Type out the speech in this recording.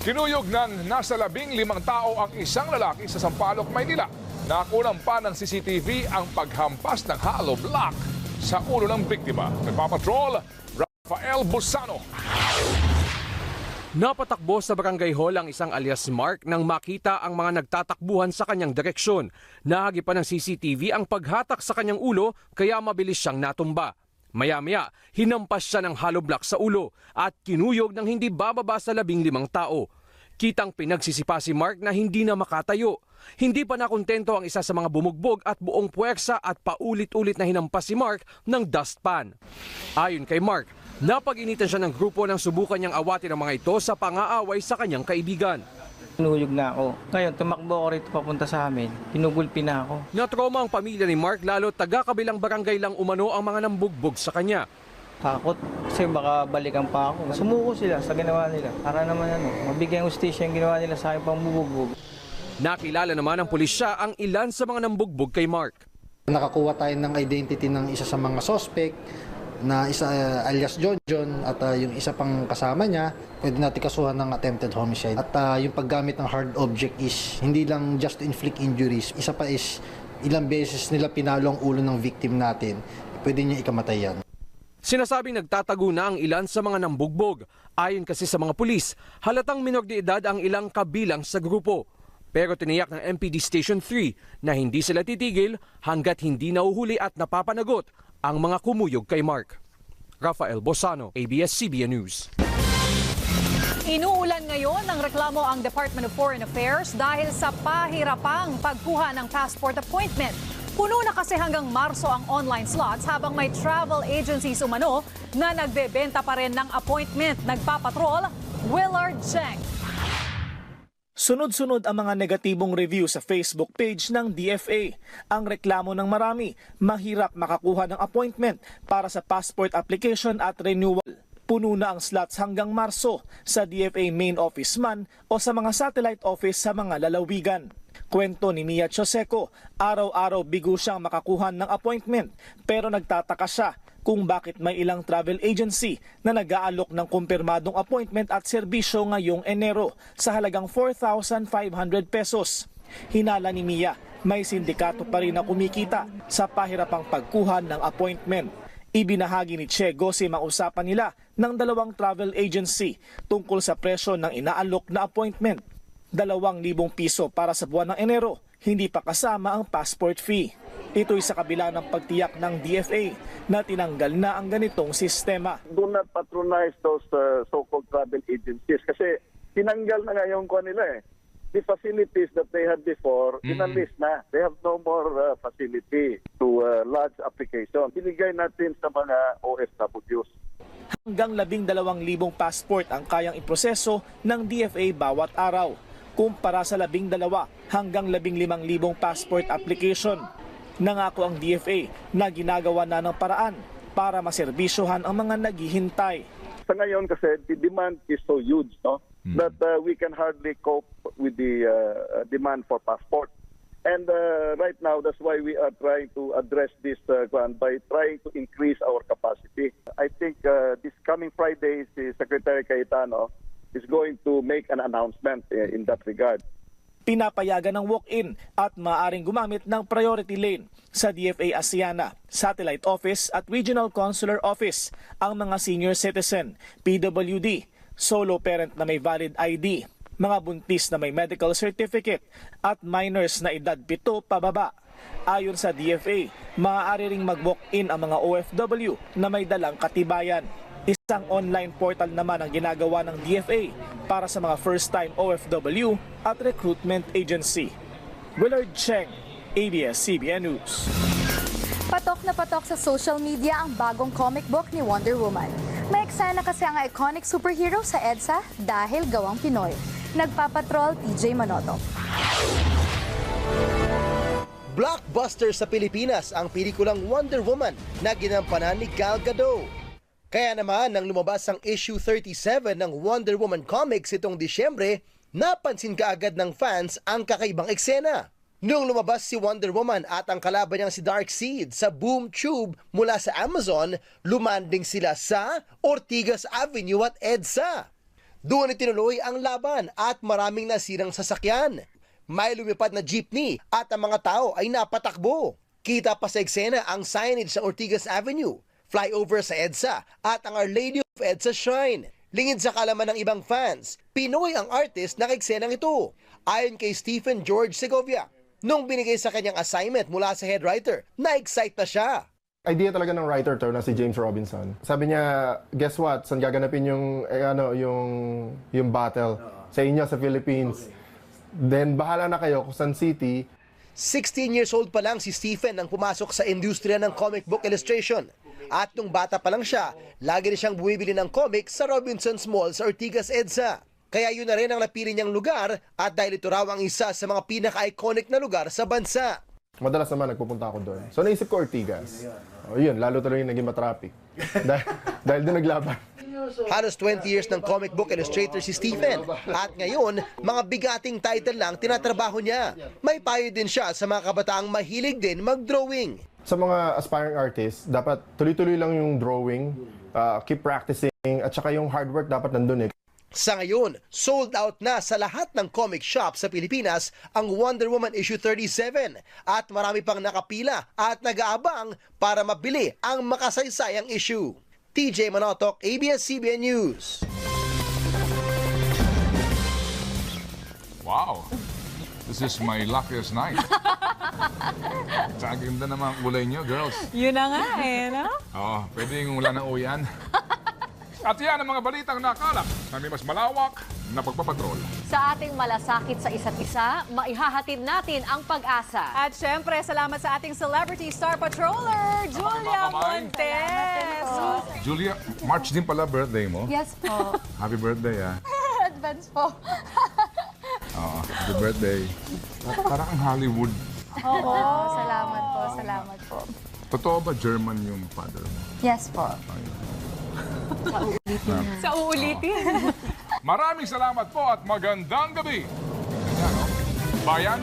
Kinuyog ng nasa 15 tao ang isang lalaki sa Sampaloc, Maynila. Nakunan pa ng CCTV ang paghampas ng hollow block sa ulo ng biktima. Nagpapatrol, Rafael Busano. Napatakbo sa barangay hall ang isang alias Mark nang makita ang mga nagtatakbuhan sa kanyang direksyon. Nahagi pa ng CCTV ang paghatak sa kanyang ulo kaya mabilis siyang natumba. Maya-maya, hinampas siya ng hollow block sa ulo at kinuyog ng hindi bababa sa 15 tao. Kitang pinagsisipa si Mark na hindi na makatayo. Hindi pa nakontento ang isa sa mga bumugbog at buong puwersa at paulit-ulit na hinampas si Mark ng dustpan. Ayon kay Mark, napag-initan siya ng grupo nang subukan niyang awatin ang mga ito sa pang-aaway sa kanyang kaibigan. Nahulog na ako. Ngayon, tumakbo ako rito papunta sa amin. Pinugulpi na ako. Natroma ang pamilya ni Mark lalo taga-kabilang barangay lang umano ang mga nambugbog sa kanya. Takot kasi baka balikan pa ako. Sumuko sila sa ginawa nila. Para naman mabigyan ustisya yung ginawa nila sa akin pang bubugbog. Nakilala naman ng pulisya ang ilan sa mga nambugbog kay Mark. Nakakuha tayo ng identity ng isa sa mga suspect na isa alias John at yung isa pang kasama niya, pwede natin kasuhan ng attempted homicide. At yung paggamit ng hard object is hindi lang just to inflict injuries. Isa pa is ilang beses nila pinalo ang ulo ng victim natin. Pwede niya ikamatay yan. Sinasabing nagtatago na ang ilan sa mga nambugbog. Ayon kasi sa mga pulis, halatang minor de edad ang ilang kabilang sa grupo. Pero tiniyak ng MPD Station 3 na hindi sila titigil hanggat hindi nauhuli at napapanagot ang mga kumuyog kay Mark. Rafael Busano, ABS-CBN News. Inuulan ngayon ng reklamo ang Department of Foreign Affairs dahil sa pahirapang pagkuha ng passport appointment. Puno na kasi hanggang Marso ang online slots habang may travel agencies umano na nagbebenta pa rin ng appointment. Nagpapatrol, Willard Cheng. Sunod-sunod ang mga negatibong review sa Facebook page ng DFA. Ang reklamo ng marami, mahirap makakuha ng appointment para sa passport application at renewal. Puno na ang slots hanggang Marso sa DFA main office man o sa mga satellite office sa mga lalawigan. Kwento ni Mia Choseco, araw-araw bigo siyang makakuha ng appointment pero nagtataka siya kung bakit may ilang travel agency na nag-aalok ng kumpirmadong appointment at serbisyo ngayong Enero sa halagang 4,500 pesos. Hinala ni Mia, may sindikato pa rin na kumikita sa pahirapang pagkuha ng appointment. Ibinahagi ni Che Gosim ang usapan nila ng dalawang travel agency tungkol sa presyo ng inaalok na appointment. 2,000 piso para sa buwan ng Enero, hindi pa kasama ang passport fee. Ito'y sa kabila ng pagtiyak ng DFA na tinanggal na ang ganitong sistema. Do not patronize those so-called travel agencies kasi tinanggal na ngayon ko nila eh. The facilities that they had before, inalis na. They have no more facility to lodge application. Binigay natin sa mga OFWs. Hanggang 12,000 passport ang kayang iproseso ng DFA bawat araw, kumpara sa 12 hanggang 15,000 passport application. Nangako ang DFA na ginagawa na ng paraan para maserbisyohan ang mga naghihintay. Sa ngayon kasi the demand is so huge, no? That we can hardly cope with the demand for passport. And right now, that's why we are trying to address this by trying to increase our capacity. I think this coming Friday, si Secretary Cayetano is going to make an announcement in that regard. Pinapayagan ng walk-in at maaaring gumamit ng priority lane sa DFA Asiana, Satellite Office at Regional Consular Office ang mga senior citizen, PWD, solo parent na may valid ID, mga buntis na may medical certificate at minors na edad 7 pababa. Ayon sa DFA, maaari ring mag-walk-in ang mga OFW na may dalang katibayan. Isang online portal naman ang ginagawa ng DFA para sa mga first-time OFW at recruitment agency. Willard Cheng, ABS-CBN News. Patok na patok sa social media ang bagong comic book ni Wonder Woman. May eksena kasi ang iconic superhero sa EDSA dahil gawang Pinoy. Nagpapatrol, TJ Manoto. Blockbuster sa Pilipinas ang pelikulang Wonder Woman na ginampanan ni Gal Gadot. Kaya naman nang lumabas ang issue 37 ng Wonder Woman Comics itong Disyembre, napansin kaagad ng fans ang kakaibang eksena. Noong lumabas si Wonder Woman at ang kalaban niyang si Darkseid sa boom tube mula sa Amazon, lumanding sila sa Ortigas Avenue at EDSA. Doon itinuloy ang laban at maraming nasirang sasakyan. May lumipad na jeepney at ang mga tao ay napatakbo. Kita pa sa eksena ang signage sa Ortigas Avenue, flyover sa EDSA at ang Our Lady of EDSA Shrine. Lingid sa kalaman ng ibang fans, Pinoy ang artist na kaeksenang ito. Ayon kay Stephen George Segovia, nung binigay sa kanyang assignment mula sa head writer, na-excite na siya. Idea talaga ng writer to na si James Robinson. Sabi niya, guess what? Saan gaganapin yung battle? Sa inyo, sa Philippines. Then bahala na kayo kung saan city. 16 years old pa lang si Stephen nang pumasok sa industriya ng comic book illustration. At nung bata pa lang siya, lagi na siyang bumibili ng comics sa Robinson's Mall sa Ortigas EDSA. Kaya yun na rin ang napili niyang lugar at dahil ito raw ang isa sa mga pinaka-iconic na lugar sa bansa. Madalas naman nagpupunta ako doon. So naisip ko Ortigas. O yun, lalo tuloy yung naging matraffic. dahil doon naglaban. Halos 20 years ng comic book illustrator si Stephen. At ngayon, mga bigating title lang tinatrabaho niya. May payo din siya sa mga kabataang mahilig din mag-drawing. Sa mga aspiring artists, dapat tuloy-tuloy lang yung drawing, keep practicing, at saka yung hard work dapat nandun eh. Sa ngayon, sold out na sa lahat ng comic shop sa Pilipinas ang Wonder Woman issue 37 at marami pang nakapila at nag-aabang para mabili ang makasaysayang issue. TJ Manotok, ABS-CBN News. Wow! This is my luckiest night. Sa ganda naman ang kulay niyo, girls. Yun na nga eh, no? Oo, pwede yung wala ng uyan. At yan ang mga balitang nakalap na may mas malawak na pagpapatrol. Sa ating malasakit sa isa't isa, maihahatid natin ang pag-asa. At syempre, salamat sa ating Celebrity Star Patroller, Julia Montes. Julia, March din pala birthday mo. Yes po. Happy birthday, ah. Advance po. Oo, happy birthday. Parang ang Hollywood. Oo. Salamat po, salamat po. Totoo ba German yung father mo? Yes po. Sa uulitin. Maraming salamat po at magandang gabi. Ayan, oh. Bayan,